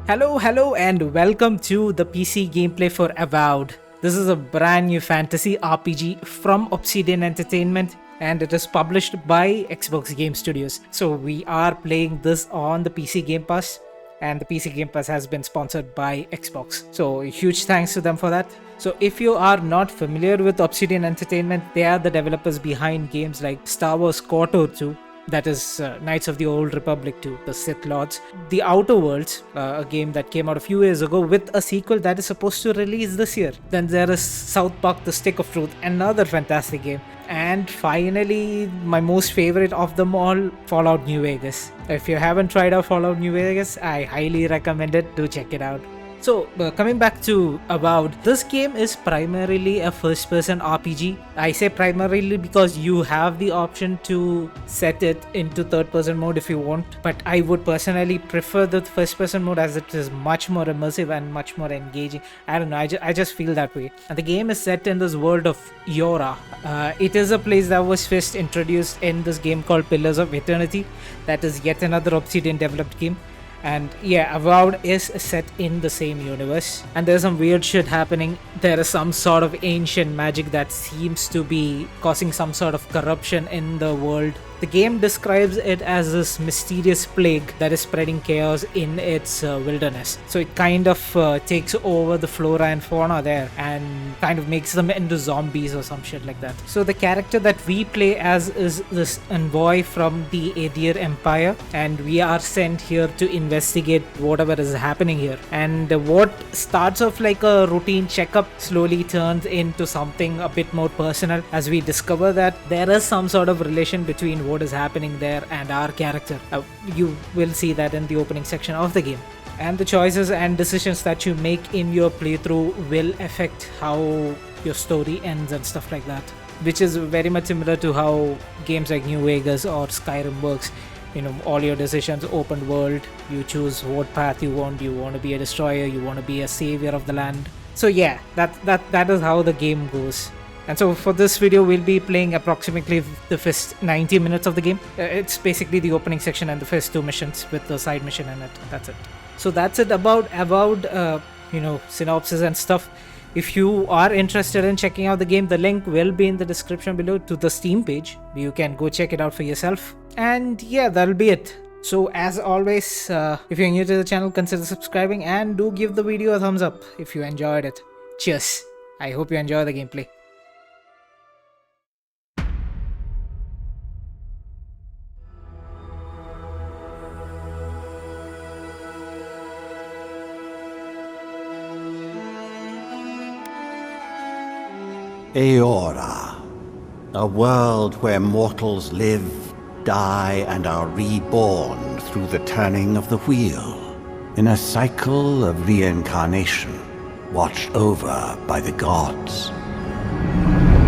Hello, and welcome to the PC gameplay for Avowed. This is a brand new fantasy RPG from Obsidian Entertainment, and it is published by Xbox Game Studios. So we are playing this on the PC Game Pass, and the PC Game Pass has been sponsored by Xbox. So huge thanks to them for that. So if you are not familiar with Obsidian Entertainment, they are the developers behind games like Star Wars KOTOR 2, that is Knights of the Old Republic 2, The Sith Lords, The Outer Worlds, a game that came out a few years ago with a sequel that is supposed to release this year. Then there is South Park The Stick of Truth, another fantastic game. And finally, my most favorite of them all, Fallout New Vegas. If you haven't tried out Fallout New Vegas, I highly recommend it. Do check it out. So, coming back to Avowed, this game is primarily a first-person RPG. I say primarily because you have the option to set it into third-person mode if you want, but I would personally prefer the first-person mode as it is much more immersive and much more engaging. I don't know, I just feel that way. And the game is set in this world of Eora. It is a place that was first introduced in this game called Pillars of Eternity. That is yet another Obsidian-developed game. And yeah, Avowed is set in the same universe, and there's some weird shit happening. There is some sort of ancient magic that seems to be causing some sort of corruption in the world. The game describes it as this mysterious plague that is spreading chaos in its wilderness. So it kind of takes over the flora and fauna there and kind of makes them into zombies or some shit like that. So the character that we play as is this envoy from the Adir Empire, and we are sent here to investigate whatever is happening here. And what starts off like a routine checkup slowly turns into something a bit more personal as we discover that there is some sort of relation between what is happening there and our character. You will see that in the opening section of the game. And the choices and decisions that you make in your playthrough will affect how your story ends and stuff like that, which is very much similar to how games like New Vegas or Skyrim works. You know, all your decisions, open world, you choose what path you want to be a destroyer, you want to be a savior of the land. So yeah, that is how the game goes. And so for this video, we'll be playing approximately the first 90 minutes of the game. It's basically the opening section and the first two missions with the side mission in it. That's it. So that's it about Avowed, synopsis and stuff. If you are interested in checking out the game, the link will be in the description below to the Steam page. You can go check it out for yourself. And yeah, that'll be it. So as always, if you're new to the channel, consider subscribing and do give the video a thumbs up if you enjoyed it. Cheers. I hope you enjoy the gameplay. Eora, a world where mortals live, die, and are reborn through the turning of the wheel, in a cycle of reincarnation, watched over by the gods.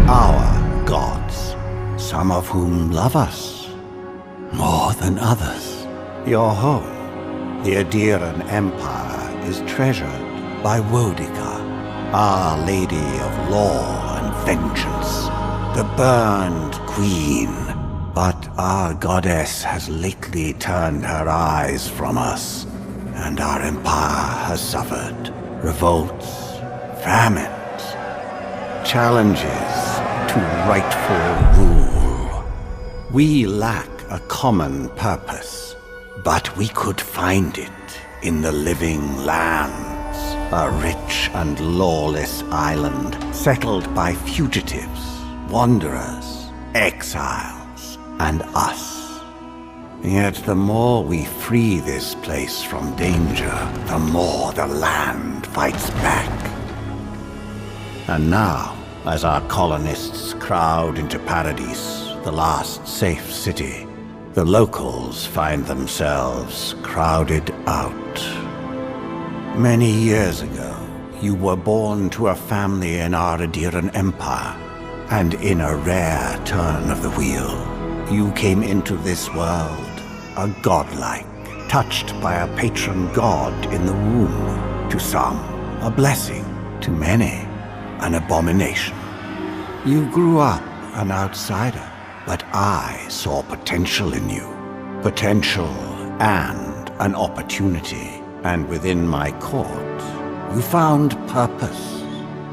Our gods, some of whom love us more than others. Your home, the Adiran Empire, is treasured by Wodica, Our Lady of Law and Vengeance, the burned queen. But our goddess has lately turned her eyes from us, and our empire has suffered revolts, famines, challenges to rightful rule. We lack a common purpose, but we could find it in the living lands. A rich and lawless island settled by fugitives, wanderers, exiles, and us. Yet the more we free this place from danger, the more the land fights back. And now, as our colonists crowd into Paradise, the last safe city, the locals find themselves crowded out. Many years ago, you were born to a family in our Adiran Empire, and in a rare turn of the wheel, you came into this world, a godlike, touched by a patron god in the womb. To some, a blessing, to many, an abomination. You grew up an outsider, but I saw potential in you. Potential and an opportunity. and within my court, you found purpose.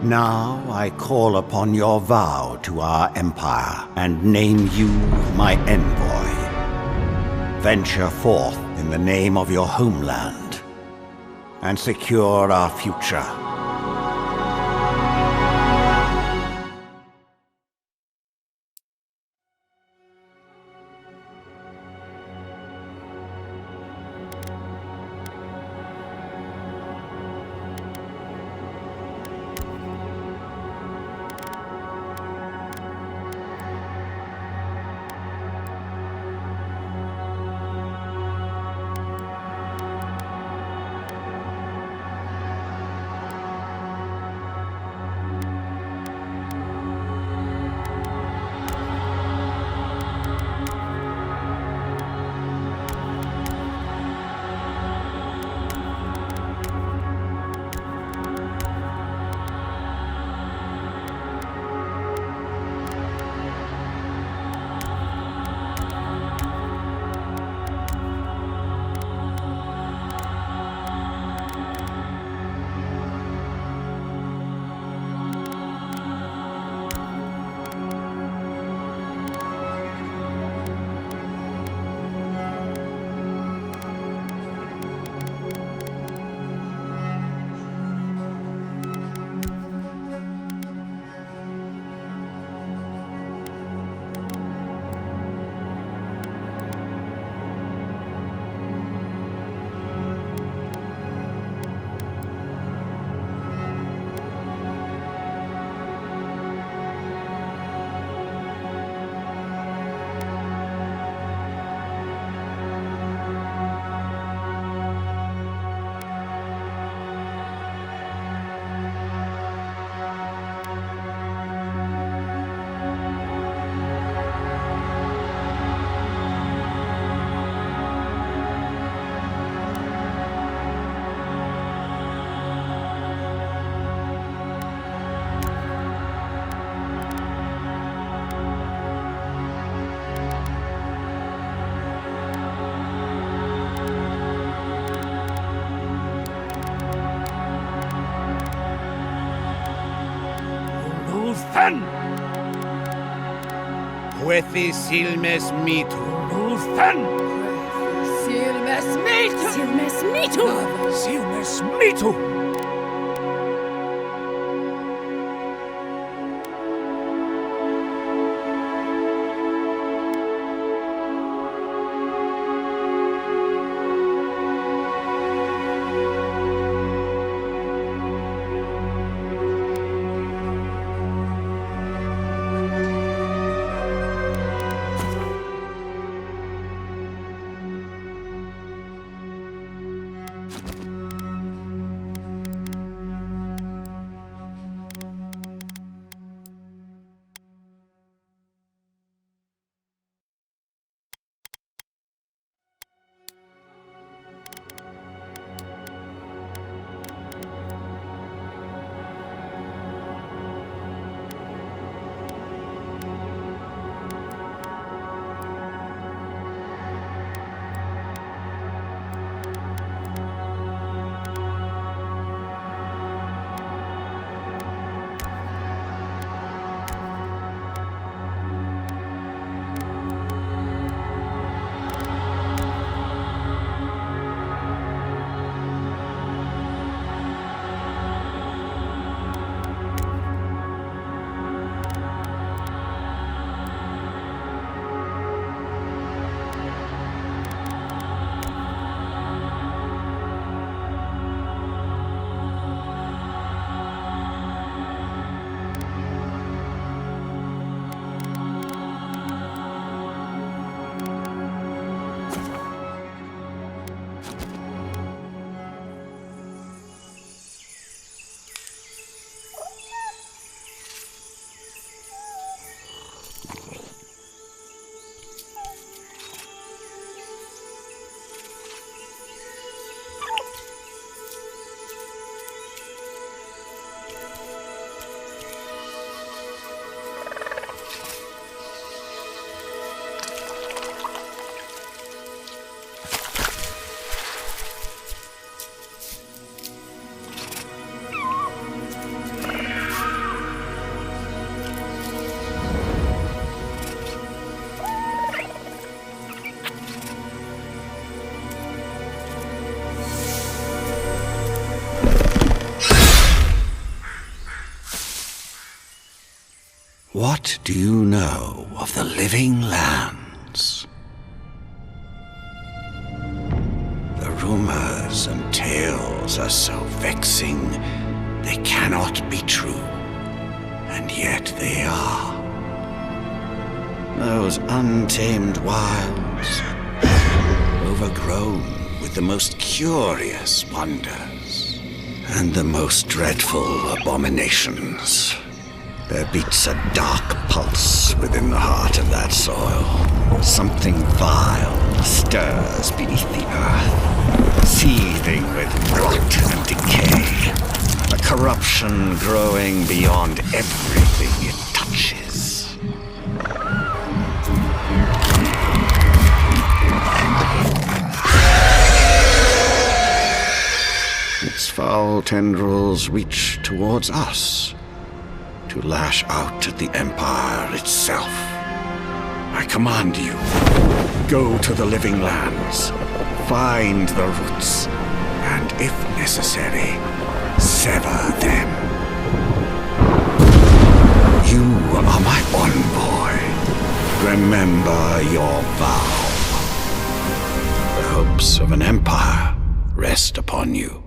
Now I call upon your vow to our empire and name you my envoy. Venture forth in the name of your homeland and secure our future. Luthen! Jueces silmes mitu. Luthen! Silmes mitu! Silmes mitu! Silmes mitu! What do you know of the living lands? The rumors and tales are so vexing, they cannot be true, and yet they are. Those untamed wilds, overgrown with the most curious wonders and the most dreadful abominations. There beats a dark pulse within the heart of that soil. Something vile stirs beneath the earth, seething with rot and decay. A corruption growing beyond everything it touches. Its foul tendrils reach towards us, to lash out at the Empire itself. I command you, go to the living lands, find the roots, and if necessary, sever them. You are my envoy. Remember your vow. The hopes of an empire rest upon you.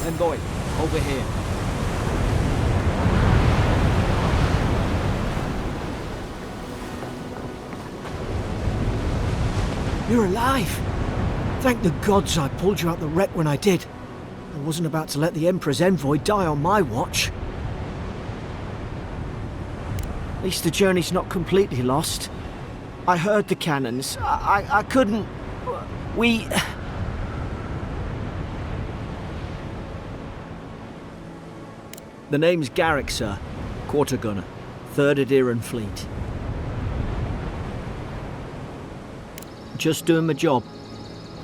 Envoy, over here. You're alive! Thank the gods I pulled you out the wreck when I did. I wasn't about to let the Emperor's envoy die on my watch. At least the journey's not completely lost. I heard the cannons. I couldn't... We... The name's Garrick, sir. Quarter gunner. 3rd Aderan Fleet. Just doing my job.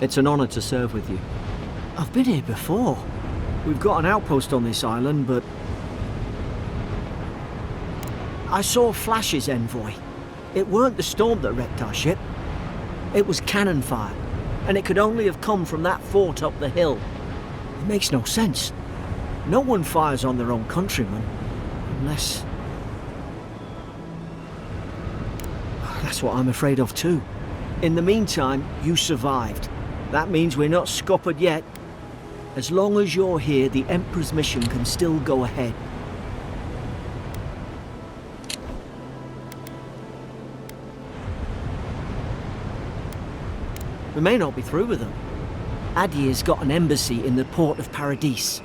It's an honor to serve with you. I've been here before. We've got an outpost on this island, but... I saw flashes, envoy. It weren't the storm that wrecked our ship. It was cannon fire, and it could only have come from that fort up the hill. It makes no sense. No one fires on their own countrymen, unless... That's what I'm afraid of too. In the meantime, you survived. That means we're not scuppered yet. As long as you're here, the Emperor's mission can still go ahead. We may not be through with them. Adir's got an embassy in the port of Paradis.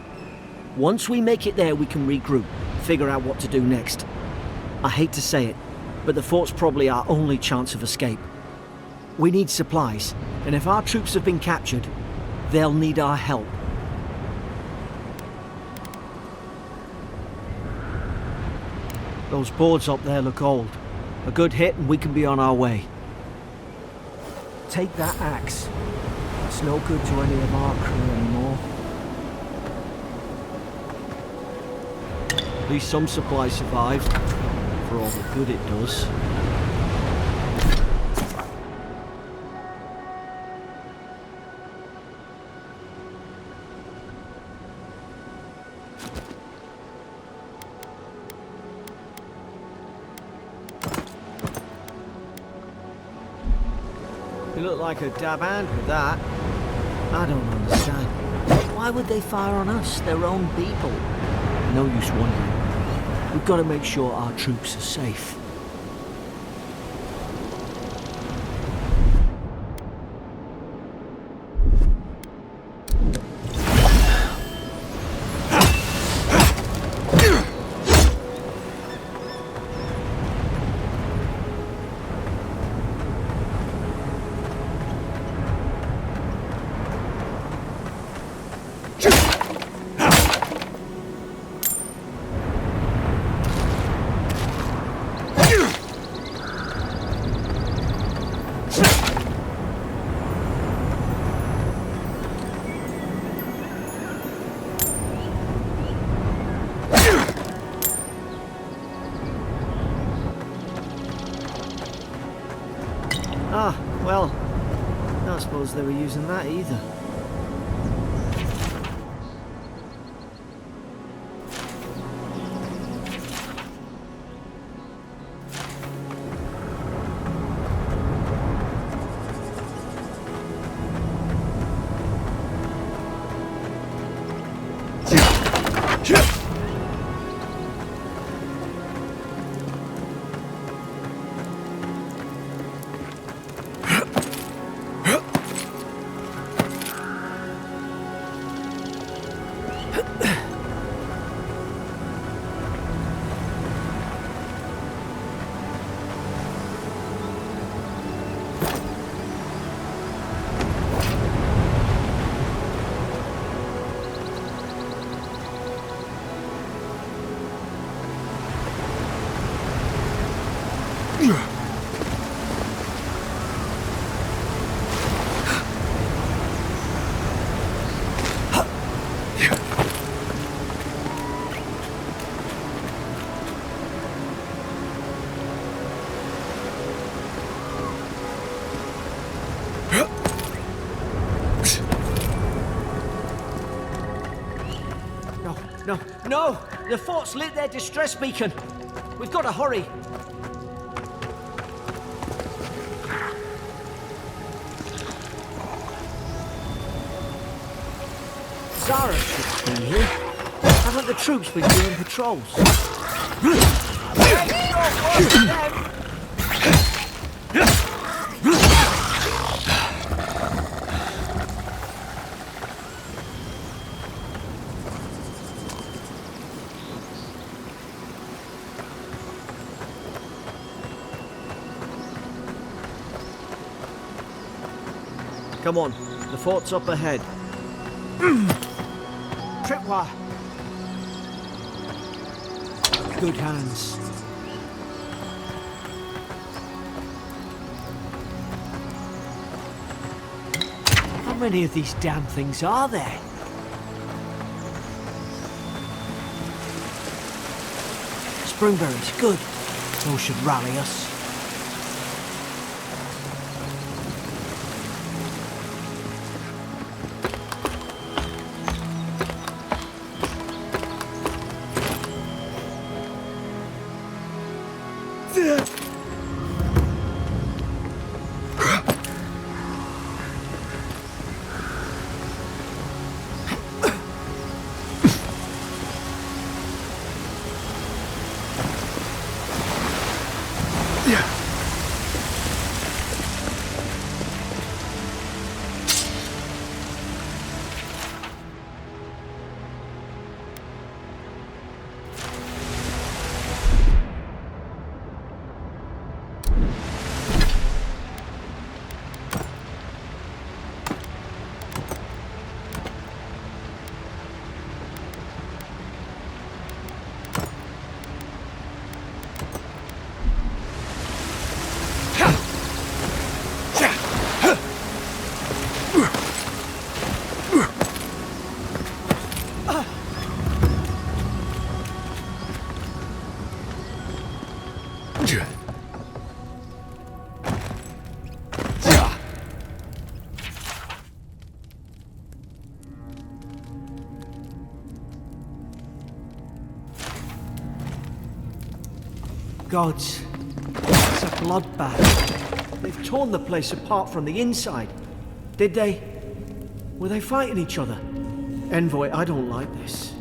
Once we make it there, we can regroup, figure out what to do next. I hate to say it, but the fort's probably our only chance of escape. We need supplies, and if our troops have been captured, they'll need our help. Those boards up there look old. A good hit and we can be on our way. Take that axe. It's no good to any of our crew anymore. At least some supplies survived, for all the good it does. look like a dab hand with that. I don't understand. Why would they fire on us, their own people? No use wondering. We've got to make sure our troops are safe. Ah, well, I don't suppose they were using that either. No, no! The fort's lit their distress beacon! We've got to hurry! Zara should be here. Haven't the troops been doing patrols? Come on, the fort's up ahead. Tripwire! Good hands. How many of these damn things are there? Springberries, good. Those should rally us. Gods, it's a bloodbath. They've torn the place apart from the inside. Did they? Were they fighting each other? Envoy, I don't like this.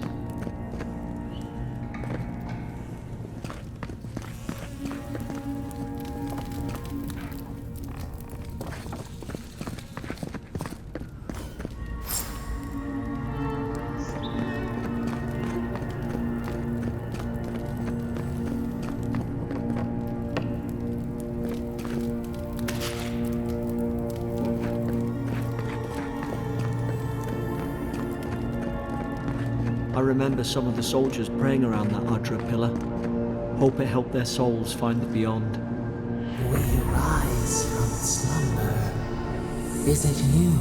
I remember some of the soldiers praying around that Adra pillar. Hope it helped their souls find the beyond. We rise from slumber. Is it you?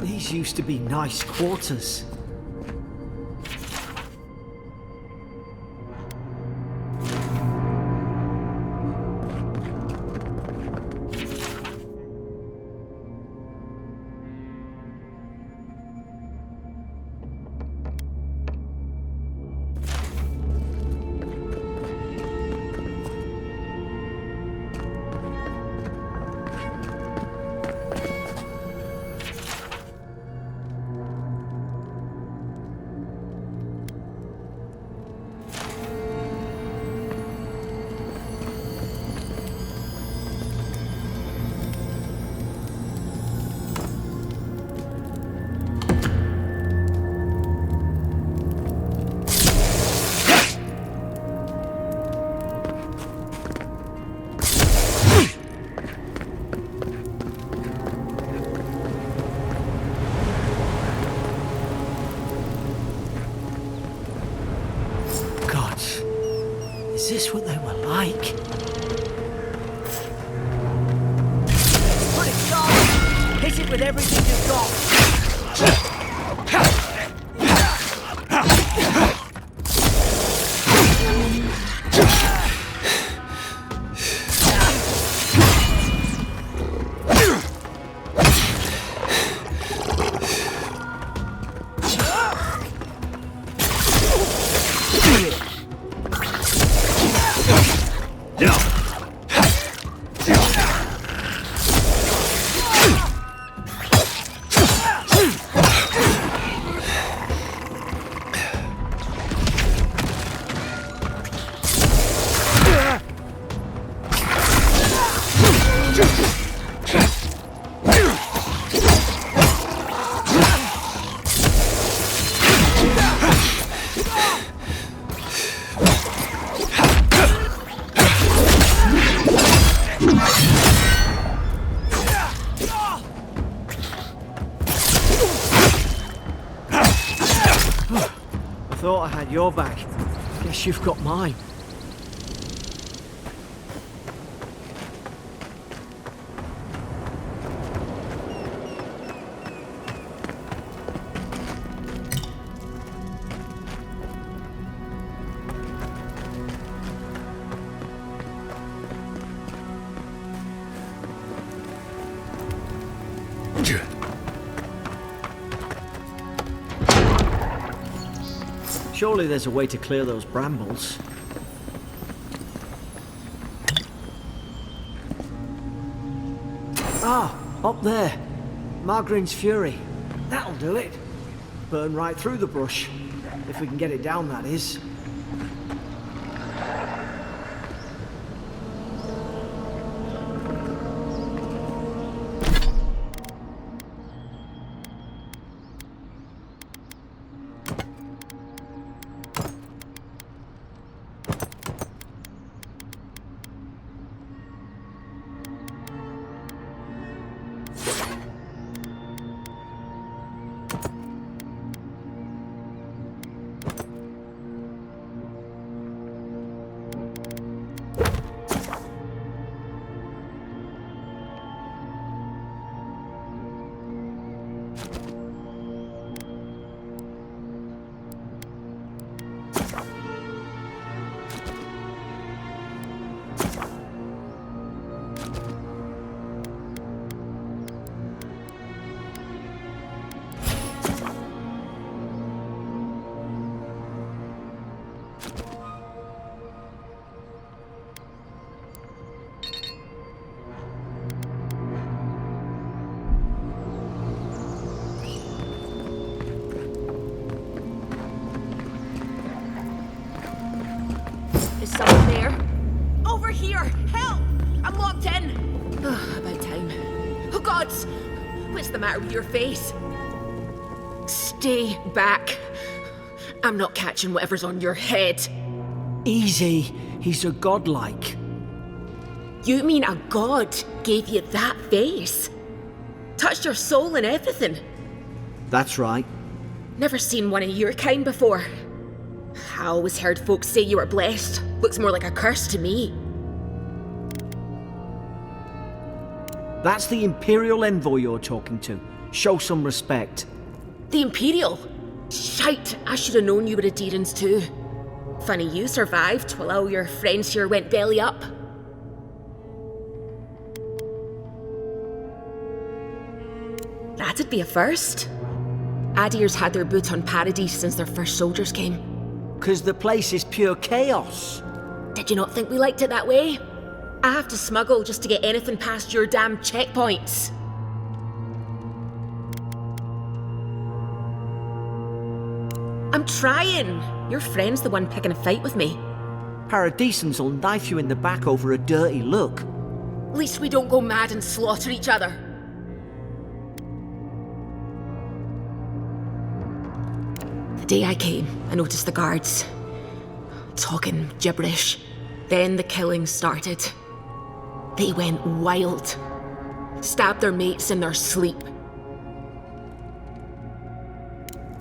These used to be nice quarters. Is this what they were like? Put it down! Hit it with everything you've got! Thought I had your back. Guess you've got mine. Surely there's a way to clear those brambles. Ah, up there. Margarine's Fury. That'll do it. Burn right through the brush. If we can get it down, that is. gods! What's the matter with your face? Stay back. I'm not catching whatever's on your head. Easy. He's a godlike. You mean a god gave you that face? Touched your soul and everything? That's right. Never seen one of your kind before. I always heard folks say you were blessed. Looks more like a curse to me. That's the Imperial envoy you're talking to. Show some respect. The Imperial? Shite, I should have known you were Adherents too. Funny you survived while all your friends here went belly up. That'd be a first. Adir's had their boot on Paradise since their first soldiers came. 'Cause the place is pure chaos. Did you not think we liked it that way? I have to smuggle just to get anything past your damn checkpoints. I'm trying. Your friend's the one picking a fight with me. Paradisans will knife you in the back over a dirty look. At least we don't go mad and slaughter each other. The day I came, I noticed the guards talking gibberish. Then the killing started. They went wild. Stabbed their mates in their sleep.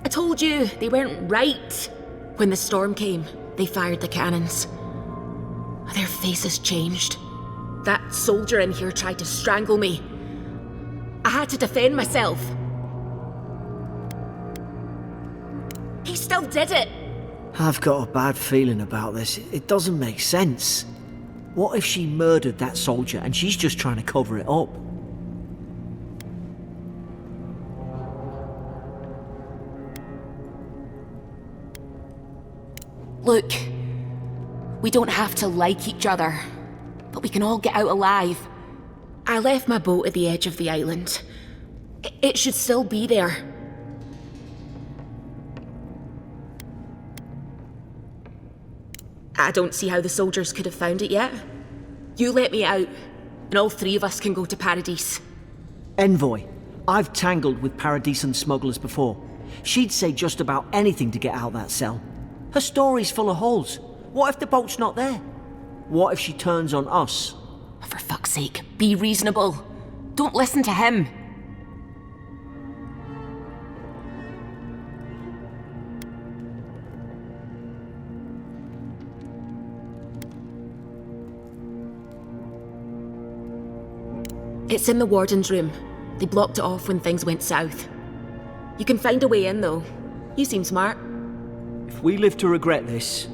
I told you, they weren't right. When the storm came, they fired the cannons. Their faces changed. That soldier in here tried to strangle me. I had to defend myself. He still did it. I've got a bad feeling about this. It doesn't make sense. What if she murdered that soldier and she's just trying to cover it up? Look, we don't have to like each other, but we can all get out alive. I left my boat at the edge of the island. It should still be there. I don't see how the soldiers could have found it yet. You let me out, and all three of us can go to Paradise. Envoy, I've tangled with Paradisan smugglers before. She'd say just about anything to get out that cell. Her story's full of holes. What if the boat's not there? What if she turns on us? For fuck's sake, be reasonable. Don't listen to him. It's in the warden's room. They blocked it off when things went south. You can find a way in, though. You seem smart. If we live to regret this...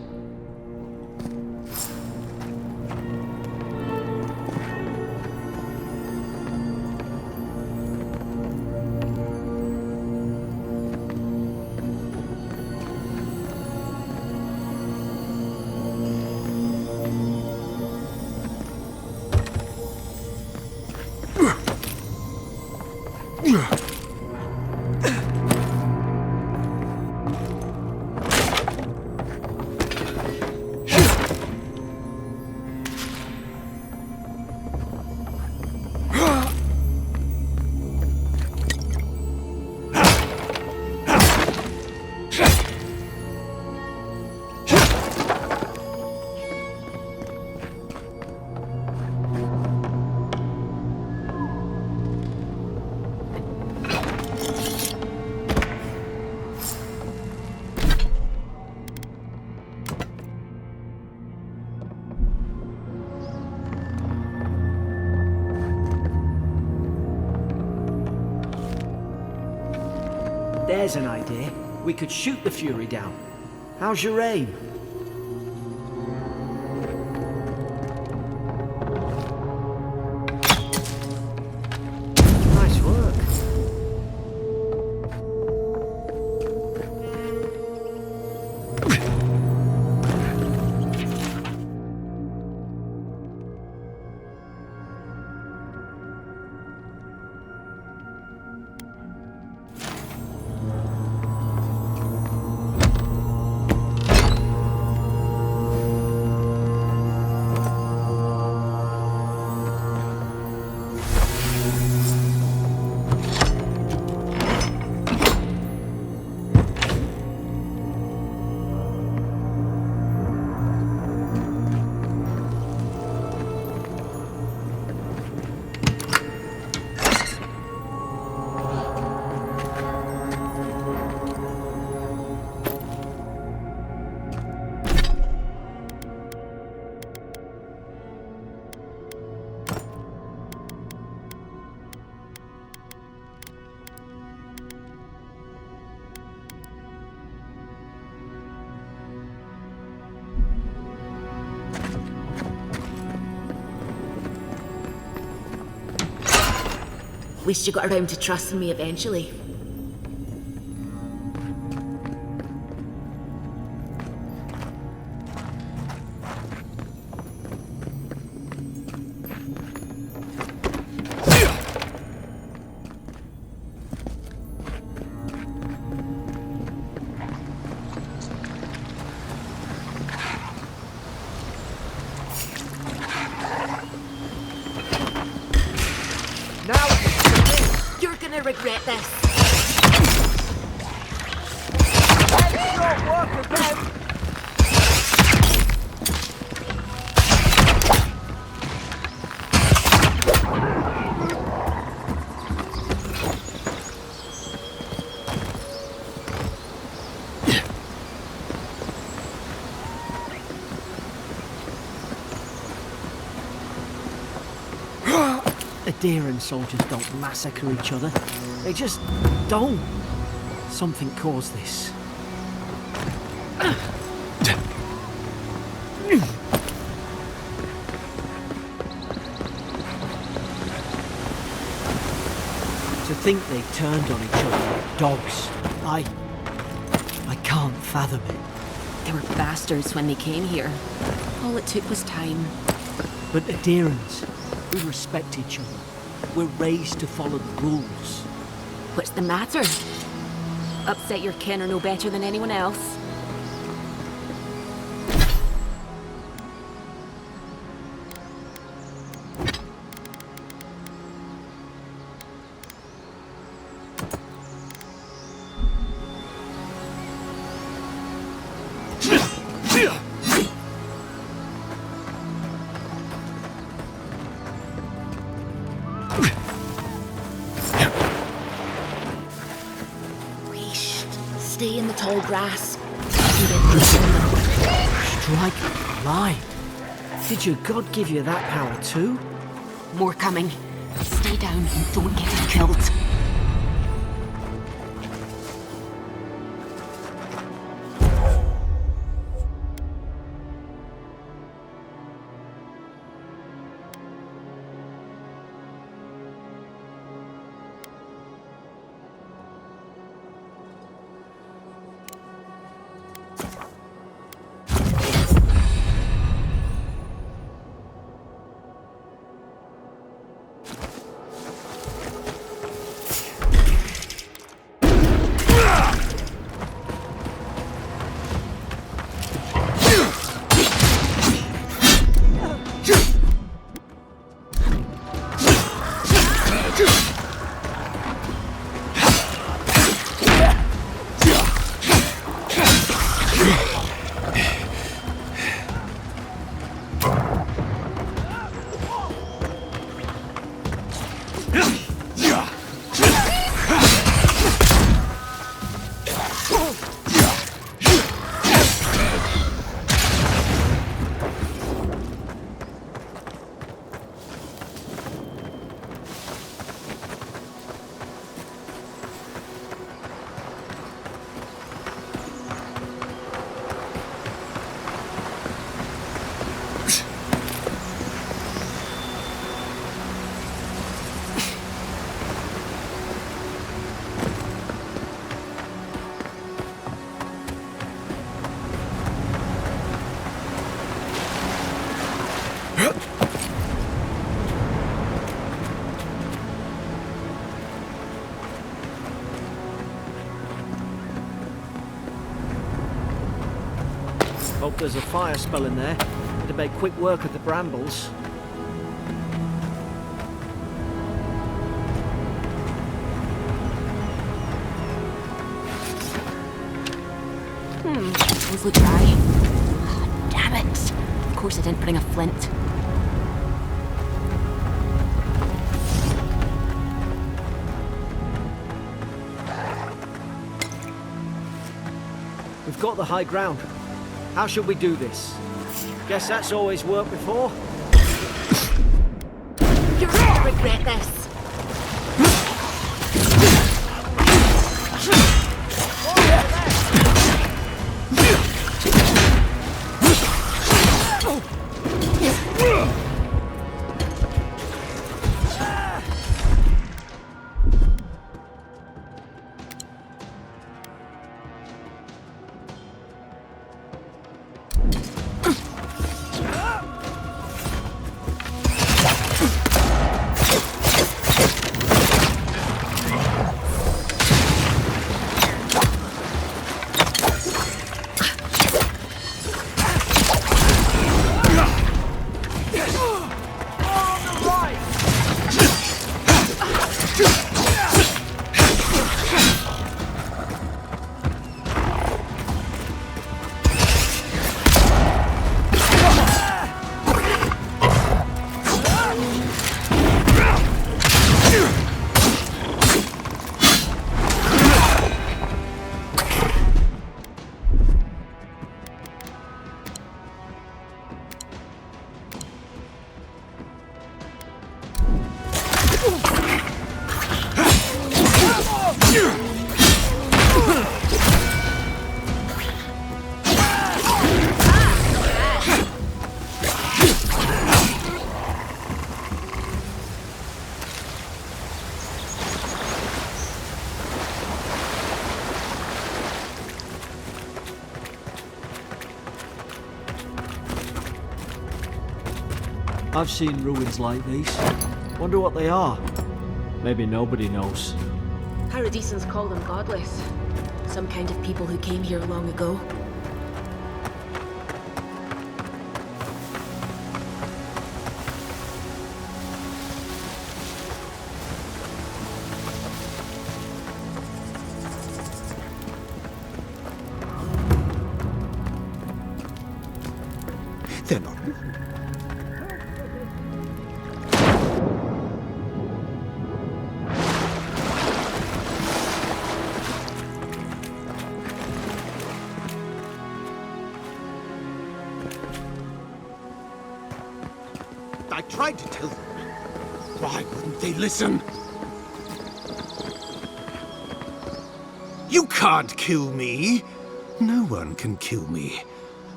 There's an idea. We could shoot the Fury down. How's your aim? Nice work. Least you got around to trusting me eventually. You're gonna regret this. Let's not work again! Adherent soldiers don't massacre each other. They just don't. Something caused this. To think they turned on each other like dogs. I can't fathom it. They were bastards when they came here. All it took was time. But adherents, we respect each other. We're raised to follow the rules. What's the matter? Upset your kin are no better than anyone else? Stay in the tall grass. Strike blind. Did your god give you that power too? More coming. Stay down and don't get him killed. Hope there's a fire spell in there. It'd make quick work of the brambles. Those look dry. Ah, damn it. Of course I didn't bring a flint. We've got the high ground. How should we do this? Guess that's always worked before. You're gonna regret this. I've seen ruins like these. Wonder what they are. Maybe nobody knows. Paradisans call them godless. Some kind of people who came here long ago. They're not. I tried to tell them. Why wouldn't they listen? You can't kill me. No one can kill me.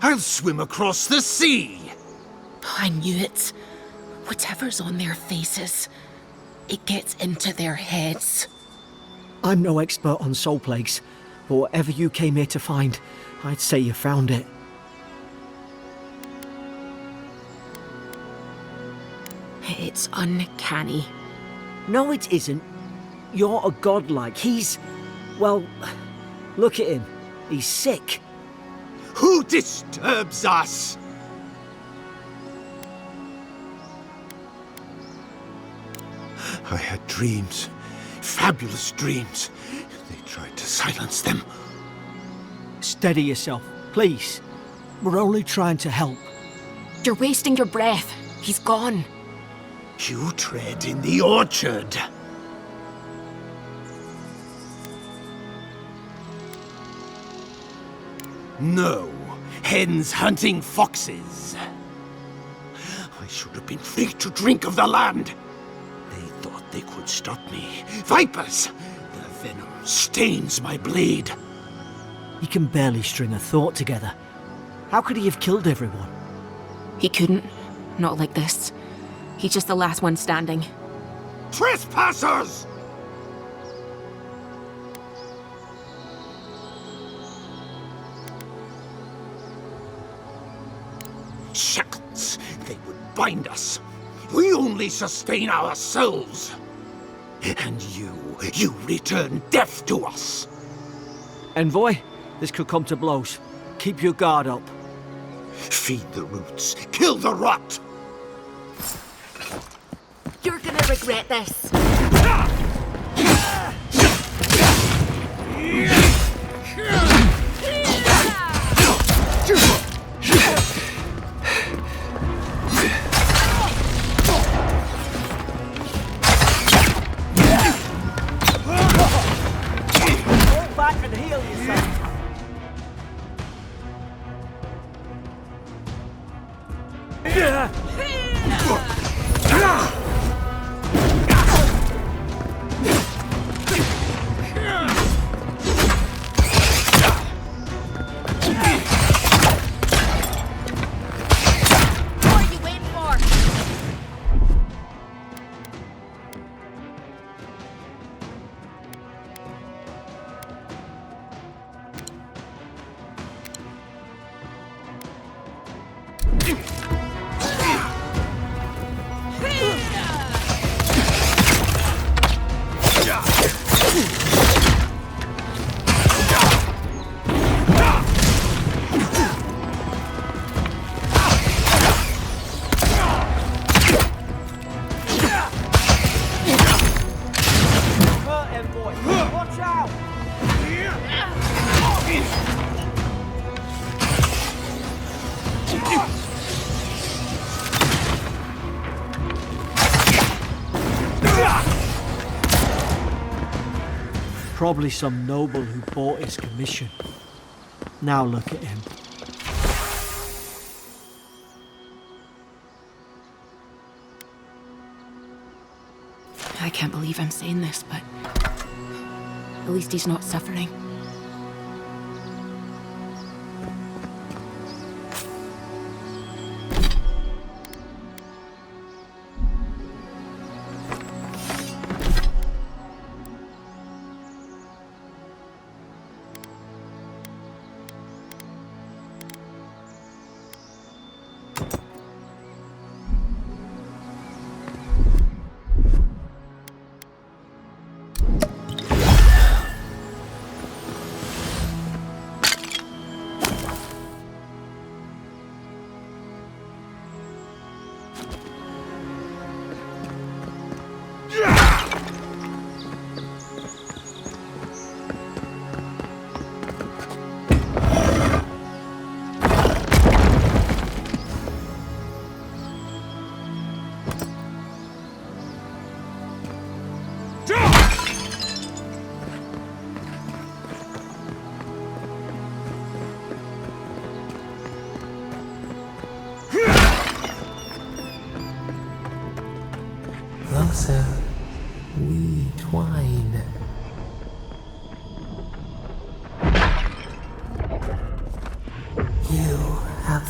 I'll swim across the sea. I knew it. Whatever's on their faces, it gets into their heads. I'm no expert on soul plagues, but whatever you came here to find, I'd say you found it. It's uncanny. No, it isn't. You're a godlike. He's... well, look at him. He's sick. Who disturbs us? I had dreams. Fabulous dreams. They tried to silence them. Steady yourself, please. We're only trying to help. You're wasting your breath. He's gone. You tread in the orchard. No, hens hunting foxes. I should have been free to drink of the land. They thought they could stop me. Vipers! Their venom stains my blade. He can barely string a thought together. How could he have killed everyone? He couldn't. Not like this. He's just the last one standing. Trespassers! Shackles! They would bind us. We only sustain ourselves. And you return death to us. Envoy, this could come to blows. Keep your guard up. Feed the roots. Kill the rot! You're gonna regret this. Go back and heal yourself. What are you waiting for? Envoy, watch out! Probably some noble who bought his commission. Now look at him. I can't believe I'm saying this, but at least he's not suffering.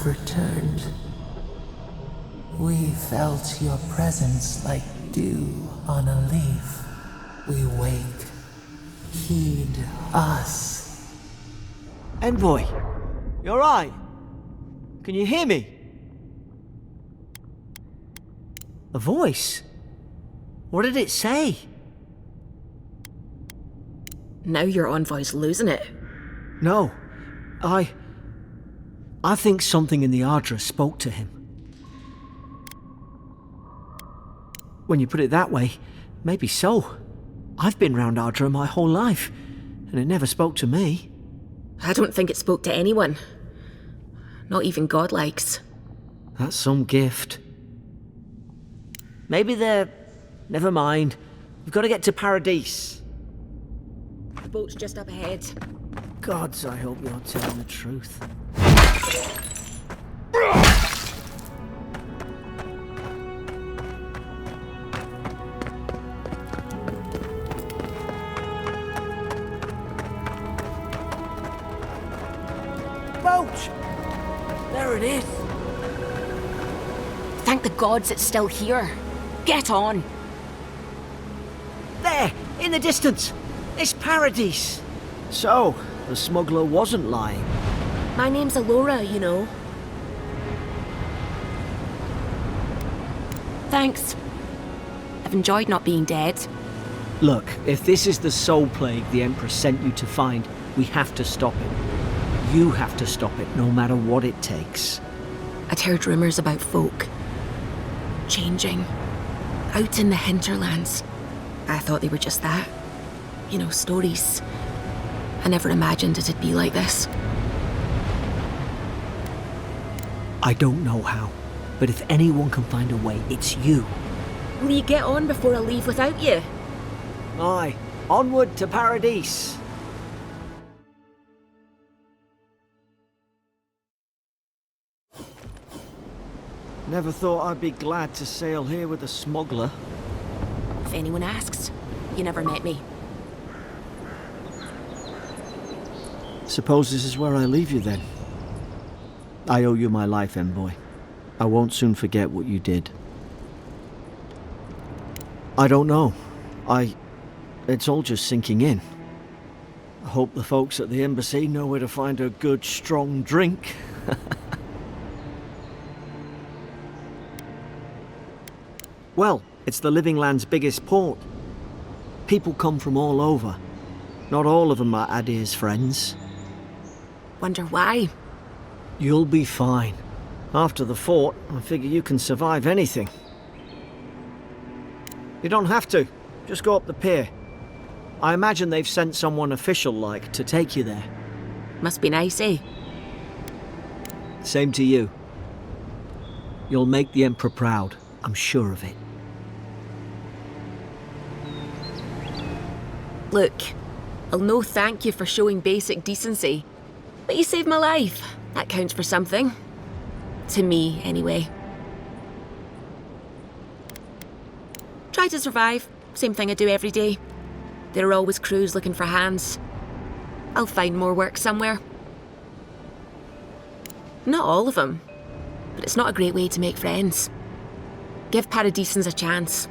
returned. We felt your presence like dew on a leaf. We wake. Heed us. Envoy, you alright? Can you hear me? A voice? What did it say? Now your envoy's losing it. No, I think something in the Ardra spoke to him. When you put it that way, maybe so. I've been round Ardra my whole life, and it never spoke to me. I don't think it spoke to anyone. Not even godlikes. That's some gift. Maybe they're... Never mind. We've got to get to Paradise. The boat's just up ahead. Gods, I hope you're telling the truth. Boat! There it is. Thank the gods it's still here. Get on. There, in the distance. It's Paradise. So, the smuggler wasn't lying. My name's Eora, you know. Thanks. I've enjoyed not being dead. Look, if this is the soul plague the Emperor sent you to find, we have to stop it. You have to stop it, no matter what it takes. I'd heard rumours about folk changing out in the hinterlands. I thought they were just that. You know, stories. I never imagined it'd be like this. I don't know how, but if anyone can find a way, it's you. Will you get on before I leave without you? Aye, onward to Paradise. Never thought I'd be glad to sail here with a smuggler. If anyone asks, you never met me. Suppose this is where I leave you then. I owe you my life, Envoy. I won't soon forget what you did. I don't know. It's all just sinking in. I hope the folks at the embassy know where to find a good, strong drink. Well, it's the Living Land's biggest port. People come from all over. Not all of them are Adir's friends. Wonder why? You'll be fine. After the fort, I figure you can survive anything. You don't have to. Just go up the pier. I imagine they've sent someone official-like to take you there. Must be nice, eh? Same to you. You'll make the Emperor proud. I'm sure of it. Look, I'll no thank you for showing basic decency. But you saved my life. That counts for something. To me, anyway. Try to survive. Same thing I do every day. There are always crews looking for hands. I'll find more work somewhere. Not all of them. But it's not a great way to make friends. Give Paradisans a chance.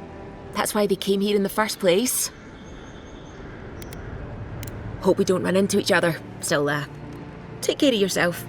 That's why they came here in the first place. Hope we don't run into each other. Still, take care of yourself.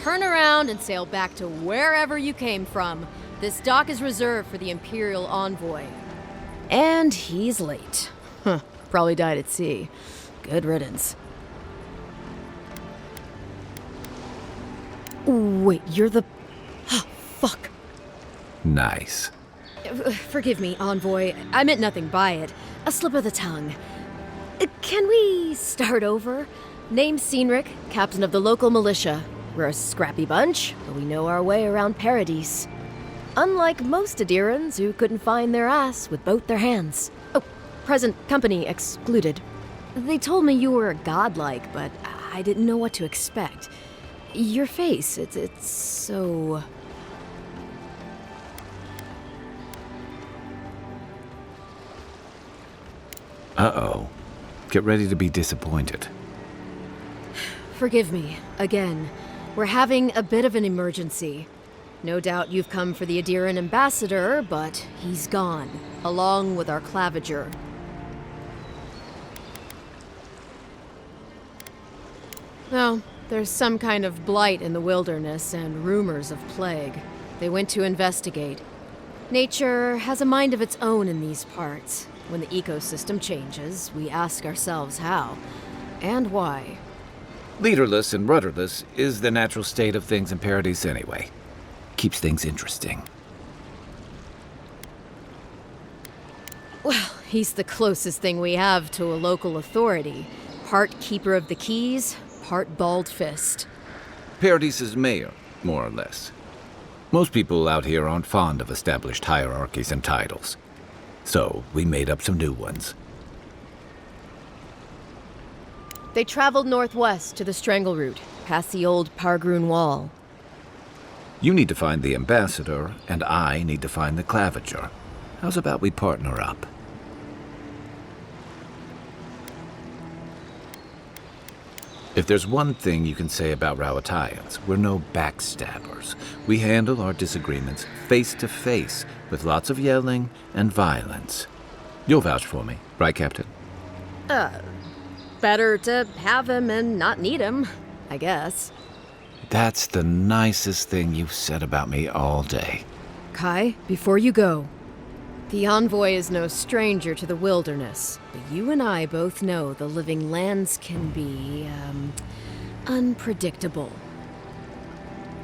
Turn around and sail back to wherever you came from. This dock is reserved for the Imperial Envoy. And he's late. Huh, probably died at sea. Good riddance. Wait, you're the... Oh, fuck. Nice. Forgive me, Envoy. I meant nothing by it. A slip of the tongue. Can we start over? Name's Cynric, captain of the local militia. We're a scrappy bunch, but we know our way around Paradise. Unlike most Adirans who couldn't find their ass with both their hands. Oh, present company excluded. They told me you were godlike, but I didn't know what to expect. Your face, it's so... Uh-oh. Get ready to be disappointed. Forgive me, again. We're having a bit of an emergency. No doubt you've come for the Adiran ambassador, but he's gone, along with our claviger. No, there's some kind of blight in the wilderness and rumors of plague. They went to investigate. Nature has a mind of its own in these parts. When the ecosystem changes, we ask ourselves how and why. Leaderless and rudderless is the natural state of things in Paradise anyway. Keeps things interesting. Well, he's the closest thing we have to a local authority. Part keeper of the keys, part bald fist. Paradise's mayor, more or less. Most people out here aren't fond of established hierarchies and titles. So, we made up some new ones. They traveled northwest to the Strangle Route, past the old Pargroon Wall. You need to find the ambassador, and I need to find the claviger. How's about we partner up? If there's one thing you can say about Rawatayans, we're no backstabbers. We handle our disagreements face to face, with lots of yelling and violence. You'll vouch for me, right, Captain? Better to have him and not need him, I guess. That's the nicest thing you've said about me all day. Kai, before you go, the envoy is no stranger to the wilderness, but you and I both know the living lands can be, unpredictable.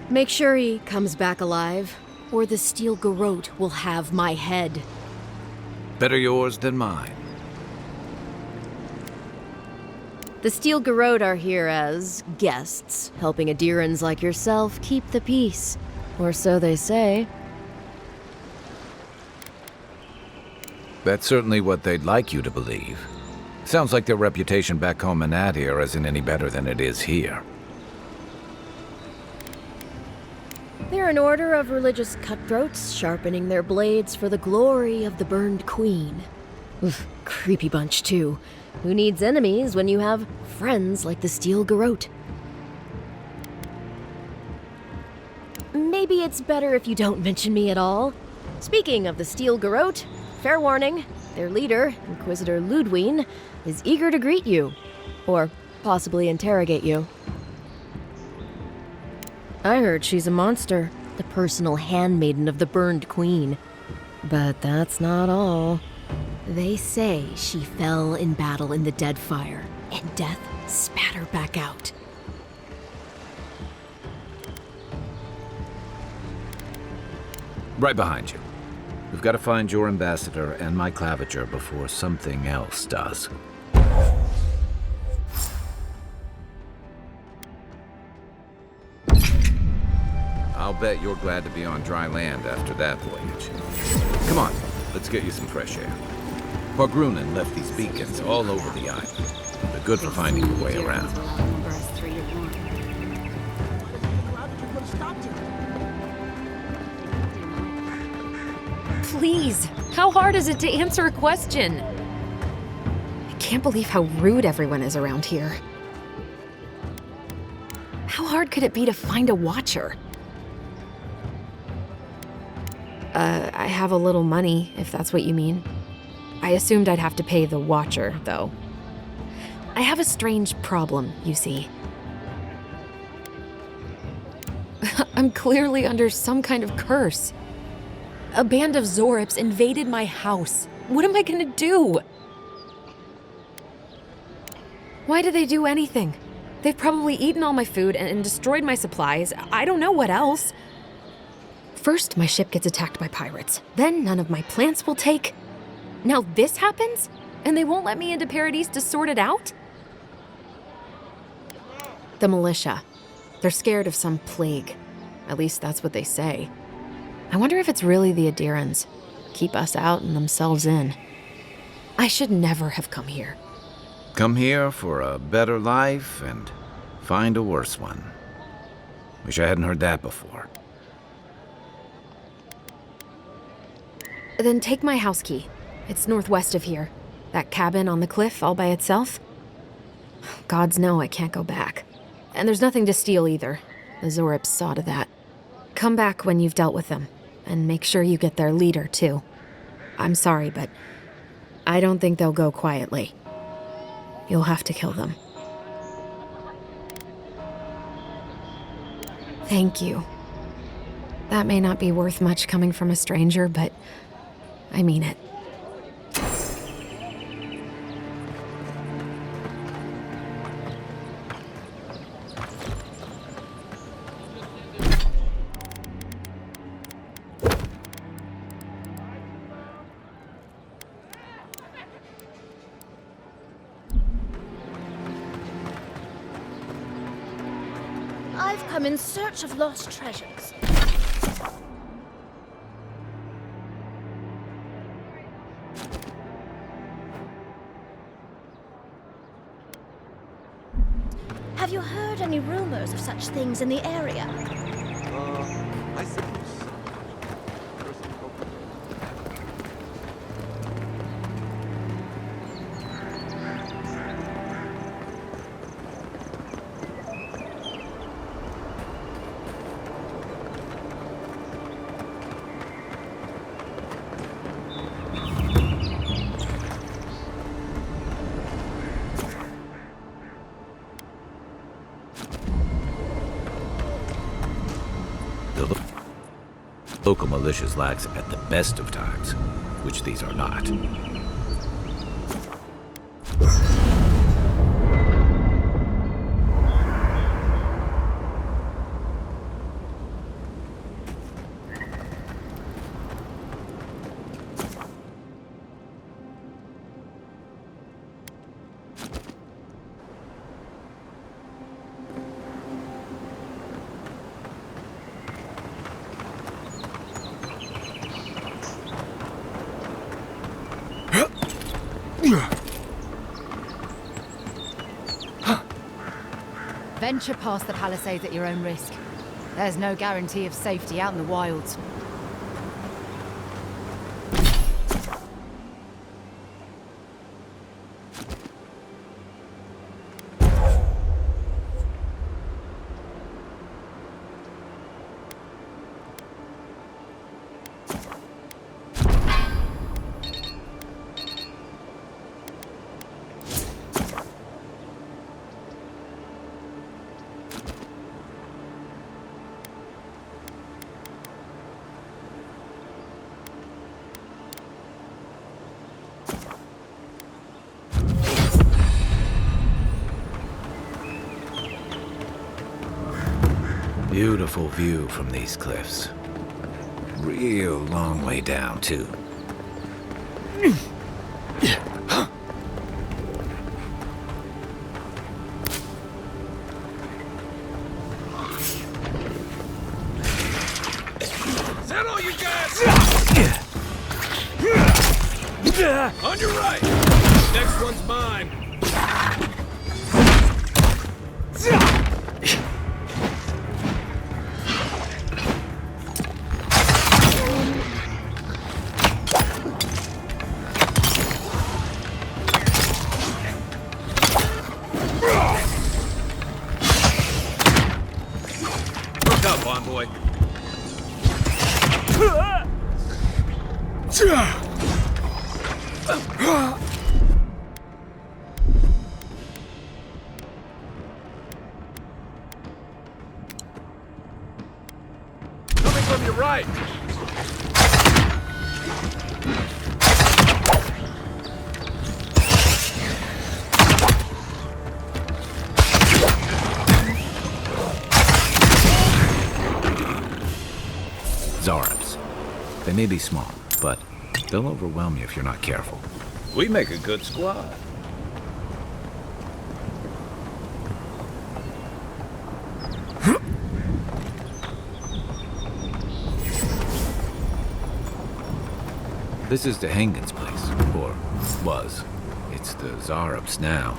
Make sure he comes back alive, or the steel garrote will have my head. Better yours than mine. The steel garrote are here as guests, helping Adirans like yourself keep the peace. Or so they say. That's certainly what they'd like you to believe. Sounds like their reputation back home in Adir isn't any better than it is here. They're an order of religious cutthroats, sharpening their blades for the glory of the burned queen. Oof, creepy bunch, too. Who needs enemies when you have friends like the steel garrote? Maybe it's better if you don't mention me at all. Speaking of the steel garrote, fair warning, their leader, Inquisitor Ludwine, is eager to greet you. Or possibly interrogate you. I heard she's a monster, the personal handmaiden of the burned queen. But that's not all. They say she fell in battle in the Deadfire, and death spat her back out. Right behind you. We've got to find your ambassador and my claviger before something else does. I'll bet you're glad to be on dry land after that voyage. Come on, let's get you some fresh air. Pargrunen left these beacons all over the island. They're good for finding your way around. Please, how hard is it to answer a question? I can't believe how rude everyone is around here. How hard could it be to find a watcher? I have a little money, if that's what you mean. I assumed I'd have to pay the watcher, though. I have a strange problem, you see. I'm clearly under some kind of curse. A band of Zorips invaded my house. What am I gonna do? Why did they do anything? They've probably eaten all my food and destroyed my supplies. I don't know what else. First, my ship gets attacked by pirates. Then none of my plants will take. Now this happens? And they won't let me into Paradise to sort it out? The militia. They're scared of some plague. At least that's what they say. I wonder if it's really the Adirans. Keep us out and themselves in. I should never have come here. Come here for a better life and find a worse one. Wish I hadn't heard that before. Then take my house key. It's northwest of here. That cabin on the cliff all by itself. Gods know I can't go back. And there's nothing to steal either. The Zoribs saw to that. Come back when you've dealt with them. And make sure you get their leader, too. I'm sorry, but I don't think they'll go quietly. You'll have to kill them. Thank you. That may not be worth much coming from a stranger, but I mean it. I've come in search of lost treasures. Have you heard any rumors of such things in the area? I suppose. Local militias lax at the best of times, which these are not. Venture past the palisades at your own risk. There's no guarantee of safety out in the wilds. Beautiful view from these cliffs. Real long way down, too. Is that all you got? On your right. Next one's mine. Boy. Coming from your right. Zaribs. They may be small, but they'll overwhelm you if you're not careful. We make a good squad. This is Dehangan's place, or was. It's the Zarub's now.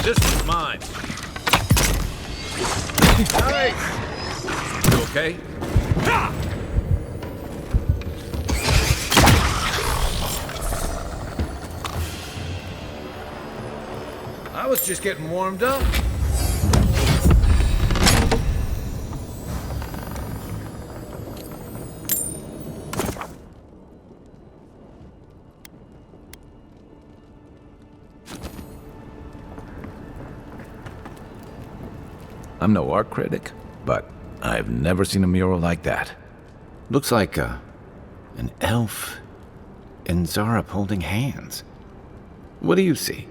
This one's mine. Nice! You okay? I was just getting warmed up. I'm no art critic, but I've never seen a mural like that. Looks like an elf and Zarup holding hands. What do you see?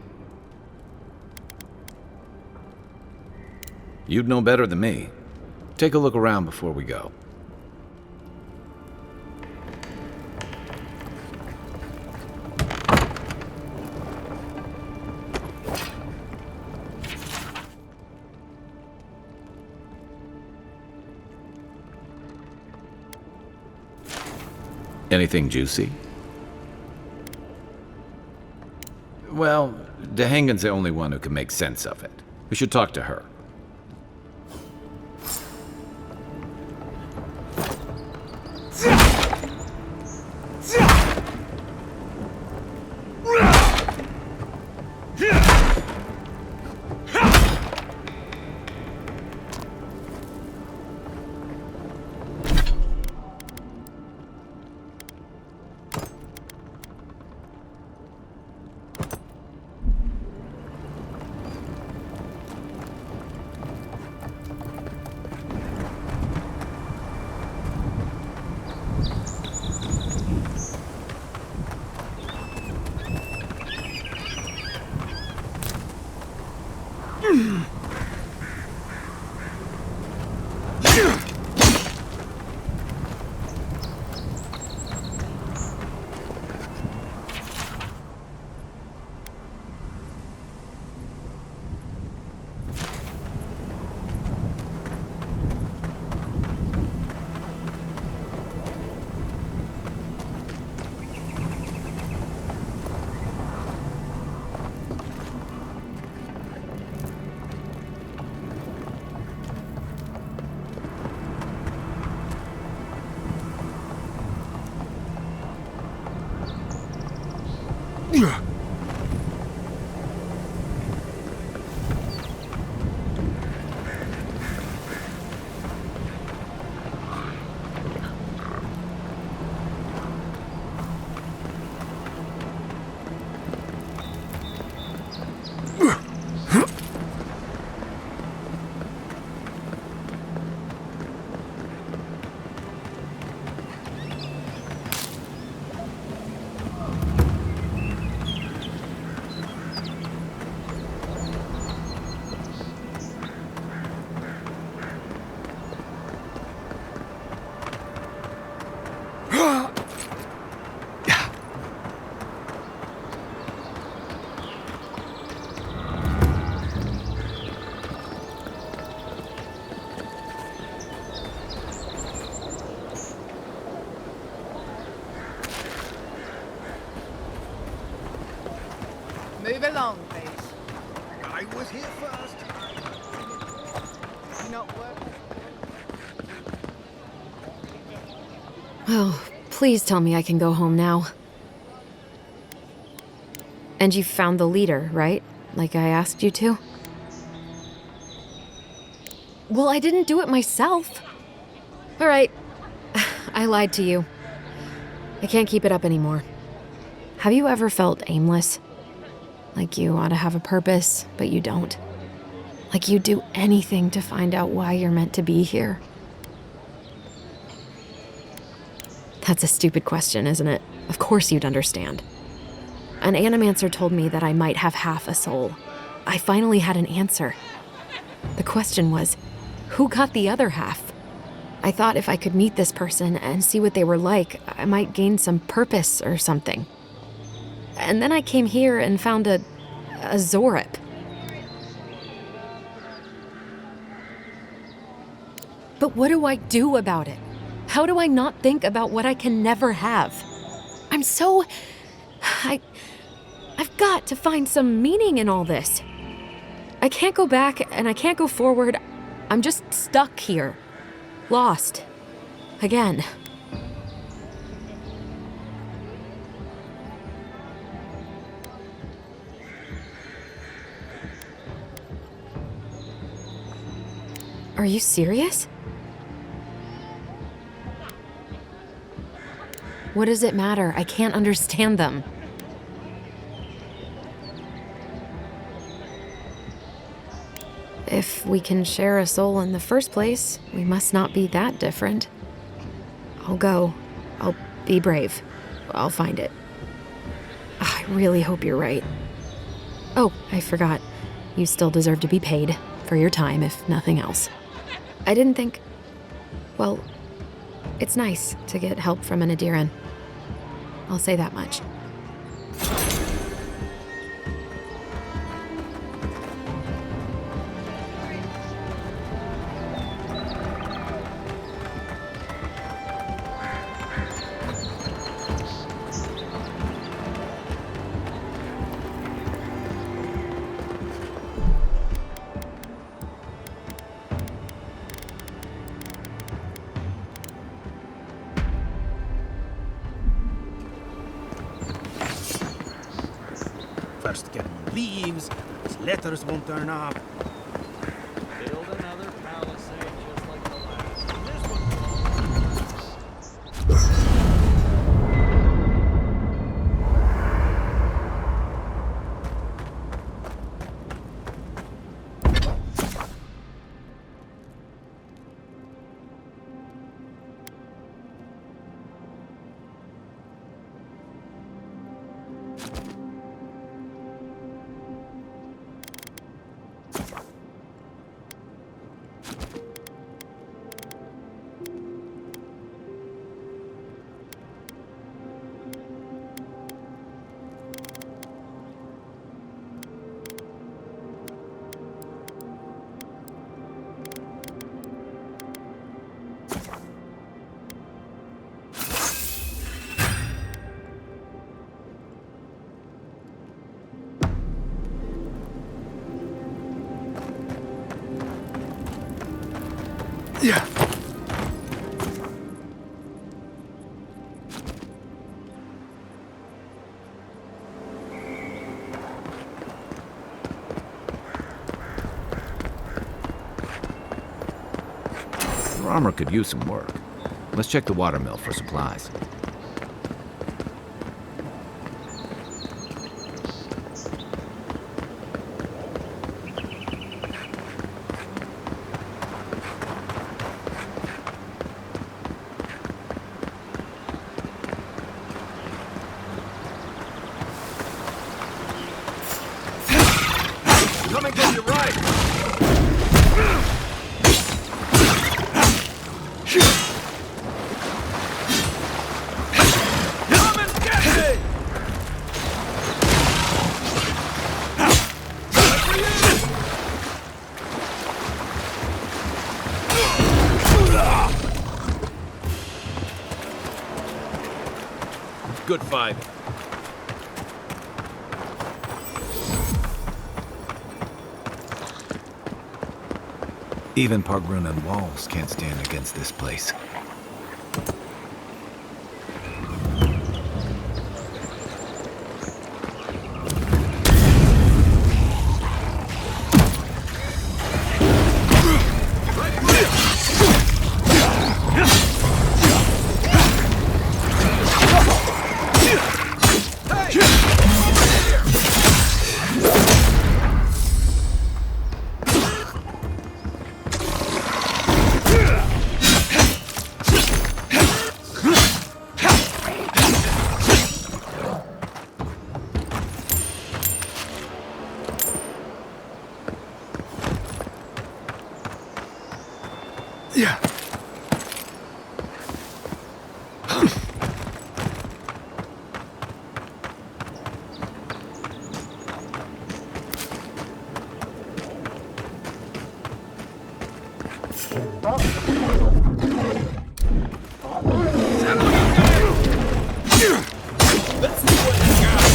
You'd know better than me. Take a look around before we go. Anything juicy? Well, Dehangan's the only one who can make sense of it. We should talk to her. Move along, please. I was here first. Not working. Oh, please tell me I can go home now. And you found the leader, right? Like I asked you to? Well, I didn't do it myself. All right. I lied to you. I can't keep it up anymore. Have you ever felt aimless? Like you ought to have a purpose, but you don't? Like you'd do anything to find out why you're meant to be here? That's a stupid question, isn't it? Of course you'd understand. An animancer told me that I might have half a soul. I finally had an answer. The question was, who got the other half? I thought if I could meet this person and see what they were like, I might gain some purpose or something. And then I came here and found a Zorup. But what do I do about it? How do I not think about what I can never have? I've got to find some meaning in all this. I can't go back and I can't go forward. I'm just stuck here. Lost. Again. Are you serious? What does it matter? I can't understand them. If we can share a soul in the first place, we must not be that different. I'll go. I'll be brave. I'll find it. I really hope you're right. Oh, I forgot. You still deserve to be paid for your time, if nothing else. I didn't think... Well, it's nice to get help from an Adiran. I'll say that much. First get leaves, his letters won't turn up. Build another palisade just like the last. This Yeah. Your armor could use some work. Let's check the watermill for supplies. Come and get you right! Come and get me! Good fight. Even Pargrunan walls can't stand against this place. Yeah. Let's see what you got.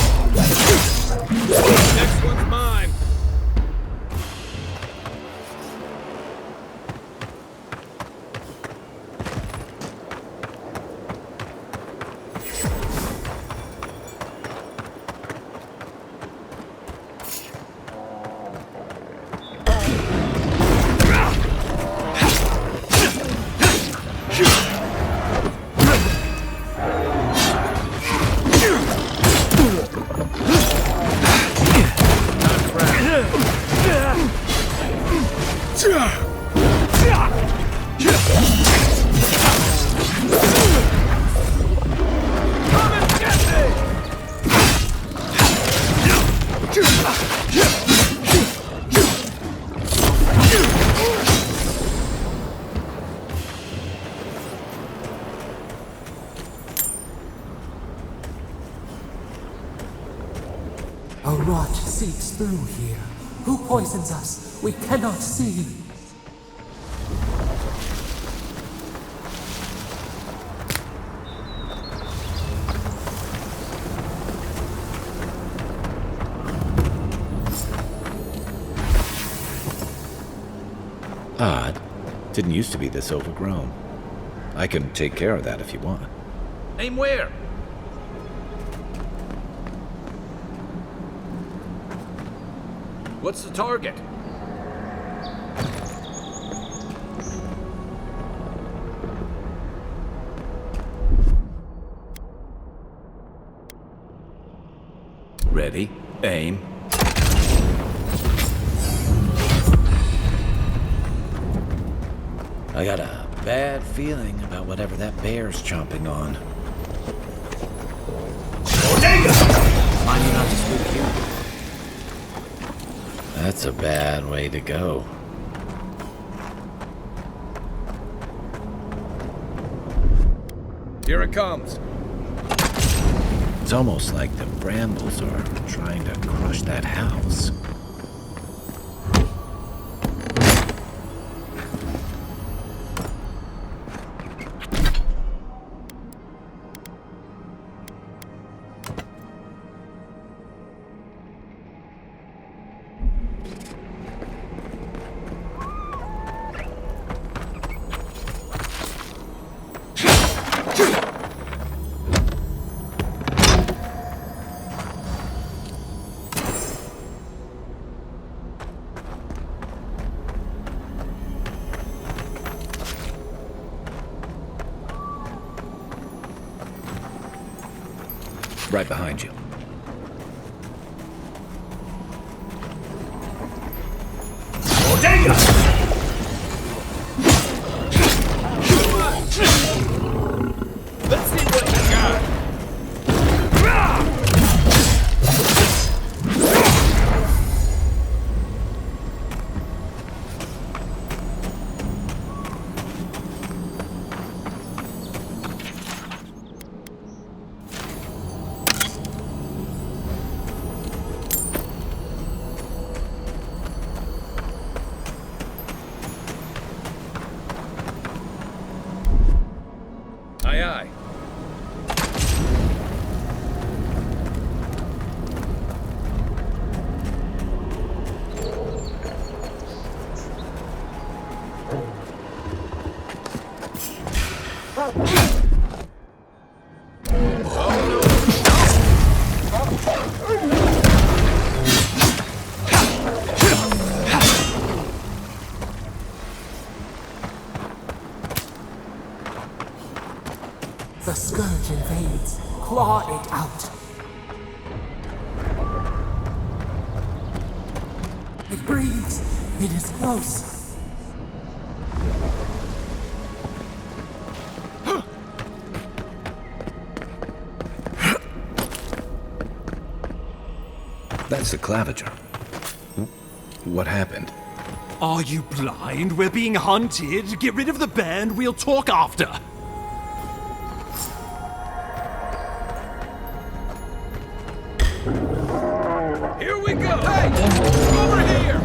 Next one's mine. A rot seeps through here. Who poisons us? We cannot see. Odd. Didn't used to be this overgrown. I can take care of that if you want. Aim where? What's the target? Ready, aim. I got a bad feeling about whatever that bear's chomping on. Mind you not to spook you. That's a bad way to go. Here it comes. It's almost like the brambles are trying to crush that house. Right behind you. Let's see what you got. Aye, aye. The scourge invades. Claw it out. It breathes. It is close. That's the claviger. What happened? Are you blind? We're being hunted. Get rid of the bear and we'll talk after. Here we go! Hey! Over here!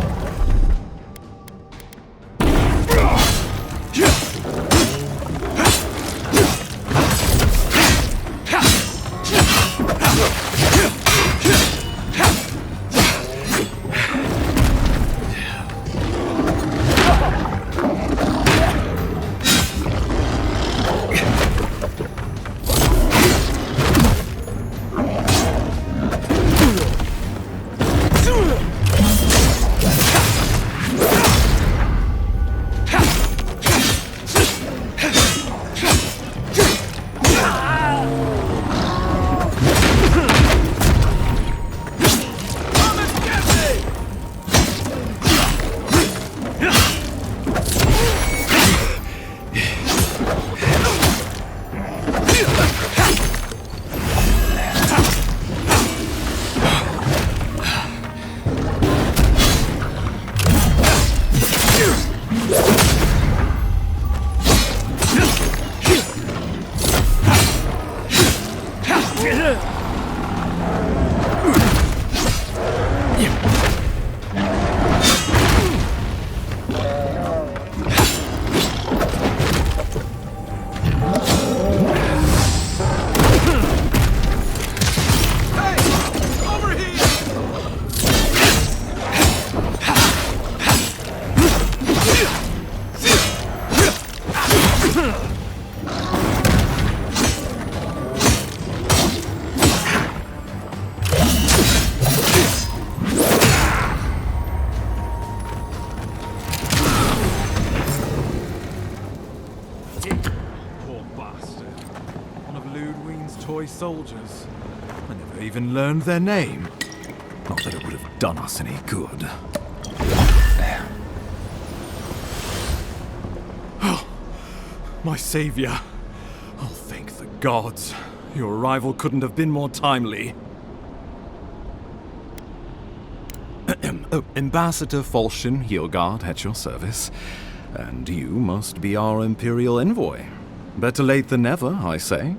toy soldiers. I never even learned their name. Not that it would have done us any good. Oh, my savior. Oh, thank the gods. Your arrival couldn't have been more timely. Ambassador Falchion Hildgard at your service. And you must be our Imperial envoy. Better late than never, I say.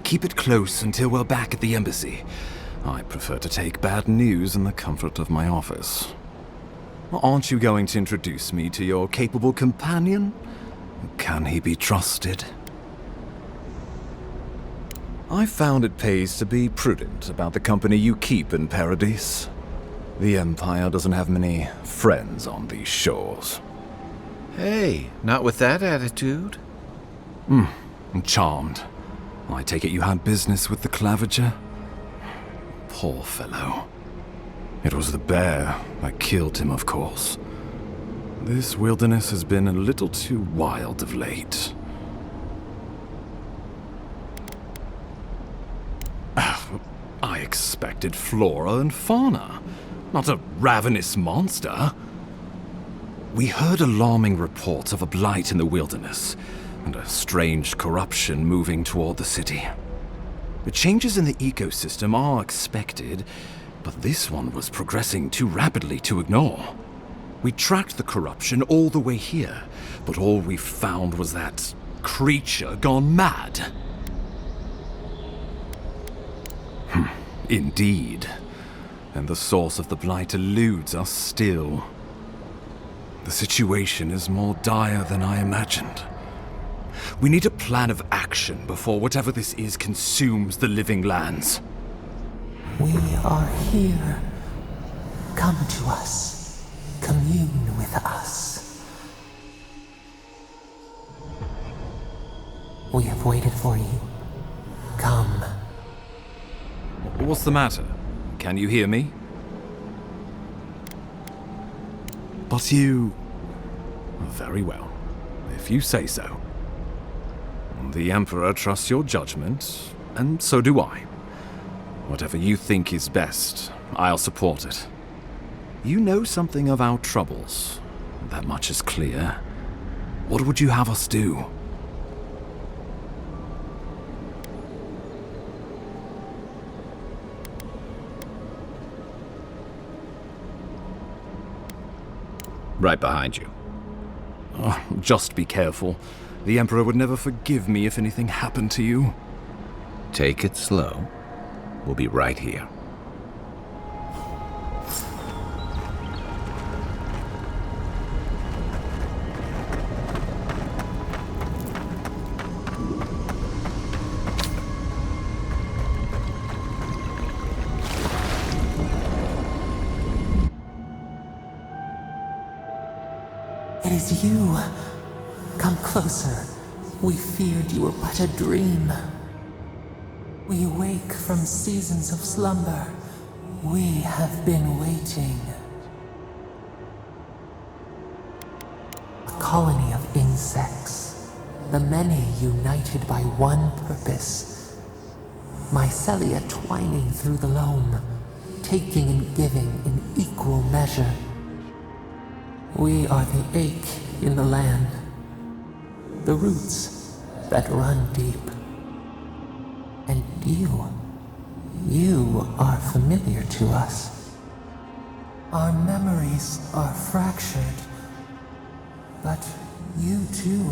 Keep it close until we're back at the embassy. I prefer to take bad news in the comfort of my office. Aren't you going to introduce me to your capable companion? Can he be trusted? I found it pays to be prudent about the company you keep in Paradise. The Empire doesn't have many friends on these shores. Hey, not with that attitude. I'm charmed. I take it you had business with the Claviger? Poor fellow. It was the bear that killed him, of course. This wilderness has been a little too wild of late. I expected flora and fauna, not a ravenous monster. We heard alarming reports of a blight in the wilderness, and a strange corruption moving toward the city. The changes in the ecosystem are expected, but this one was progressing too rapidly to ignore. We tracked the corruption all the way here, but all we found was that creature gone mad. Indeed. And the source of the blight eludes us still. The situation is more dire than I imagined. We need a plan of action before whatever this is consumes the living lands. We are here. Come to us. Commune with us. We have waited for you. Come. What's the matter? Can you hear me? But you... Very well. If you say so. The Emperor trusts your judgment, and so do I. Whatever you think is best, I'll support it. You know something of our troubles. That much is clear. What would you have us do? Right behind you. Oh, just be careful. The Emperor would never forgive me if anything happened to you. Take it slow. We'll be right here. It is you. Come closer. We feared you were but a dream. We awake from seasons of slumber. We have been waiting. A colony of insects. The many united by one purpose. Mycelia twining through the loam, taking and giving in equal measure. We are the ache in the land. The roots that run deep. And you are familiar to us. Our memories are fractured, but you too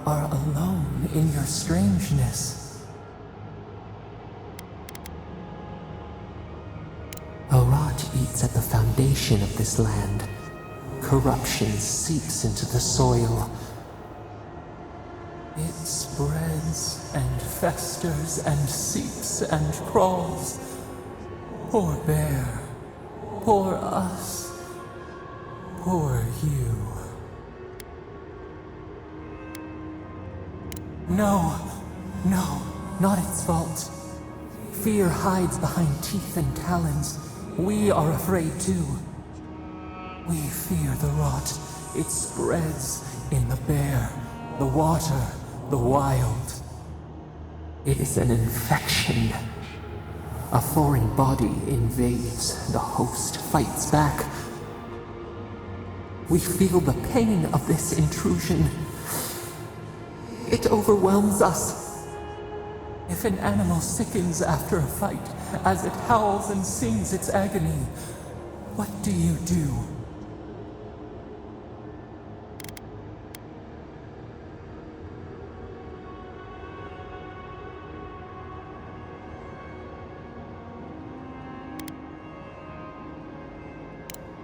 are alone in your strangeness. A rot eats at the foundation of this land. Corruption seeps into the soil. It spreads and festers and seeps and crawls. Poor bear. Poor us. Poor you. No, not its fault. Fear hides behind teeth and talons. We are afraid too. We fear the rot. It spreads in the bear, the water, the wild. It is an infection. A foreign body invades, the host fights back. We feel the pain of this intrusion. It overwhelms us. If an animal sickens after a fight, as it howls and sings its agony, what do you do?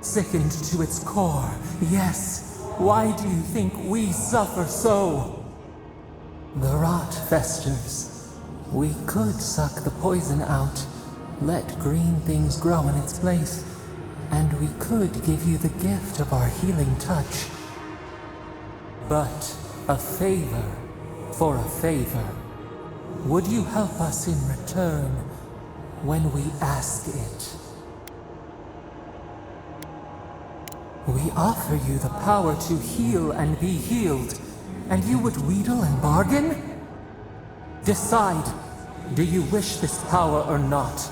Sickened to its core, yes. Why do you think we suffer so? The rot festers. We could suck the poison out, let green things grow in its place, and we could give you the gift of our healing touch. But a favor for a favor. Would you help us in return when we ask it? We offer you the power to heal and be healed, and you would wheedle and bargain? Decide, do you wish this power or not?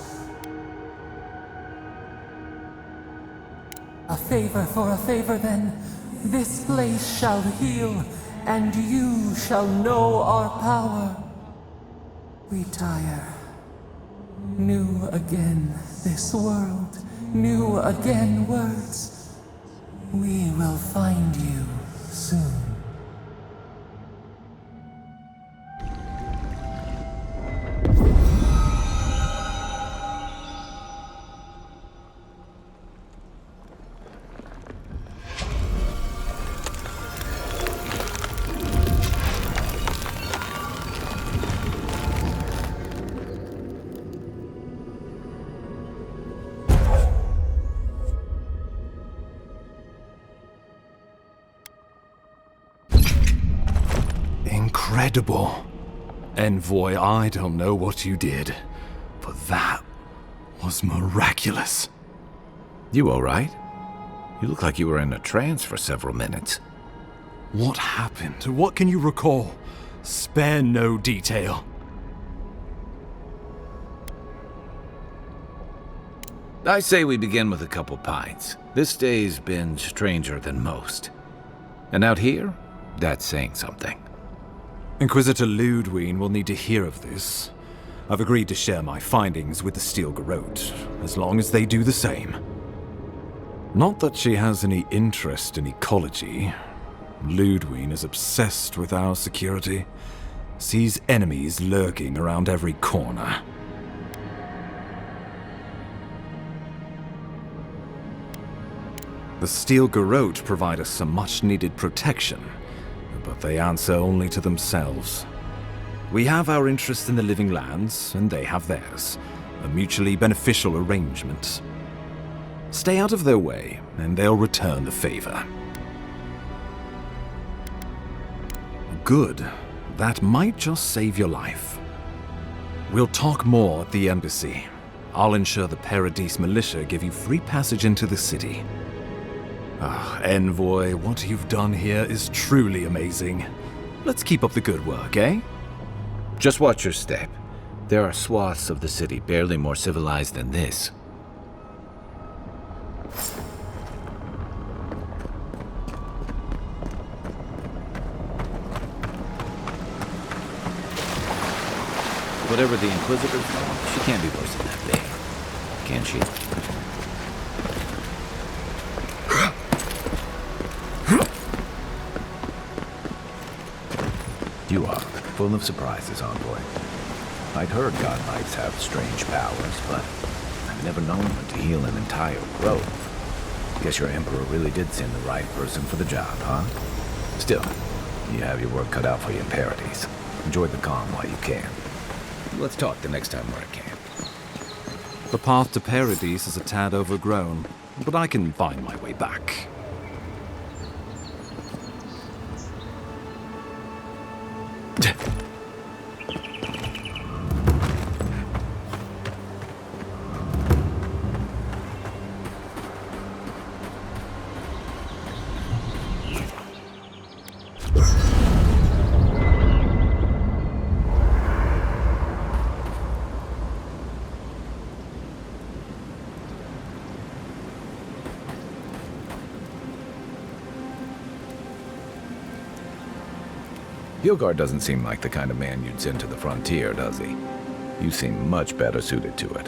A favor for a favor then. This place shall heal, and you shall know our power. Retire. New again this world, new again words. We will find you soon. Incredible. Envoy, I don't know what you did, but that was miraculous. You all right? You look like you were in a trance for several minutes. What happened? What can you recall? Spare no detail. I say we begin with a couple pints. This day's been stranger than most. And out here, that's saying something. Inquisitor Ludwig will need to hear of this. I've agreed to share my findings with the Steel Garrote, as long as they do the same. Not that she has any interest in ecology. Ludwig is obsessed with our security, sees enemies lurking around every corner. The Steel Garrote provide us some much-needed protection, but they answer only to themselves. We have our interest in the living lands, and they have theirs. A mutually beneficial arrangement. Stay out of their way, and they'll return the favor. Good. That might just save your life. We'll talk more at the embassy. I'll ensure the Paradise militia give you free passage into the city. Envoy, what you've done here is truly amazing. Let's keep up the good work, eh? Just watch your step. There are swaths of the city barely more civilized than this. Whatever the Inquisitor's doing, she can't be worse than that big, can she? You are full of surprises, Envoy. I'd heard God Knights have strange powers, but I've never known one to heal an entire grove. Guess your Emperor really did send the right person for the job, huh? Still, you have your work cut out for you in Paradise. Enjoy the calm while you can. Let's talk the next time we're at camp. The path to Paradise is a tad overgrown, but I can find my way back. Hilgard doesn't seem like the kind of man you'd send to the frontier, does he? You seem much better suited to it.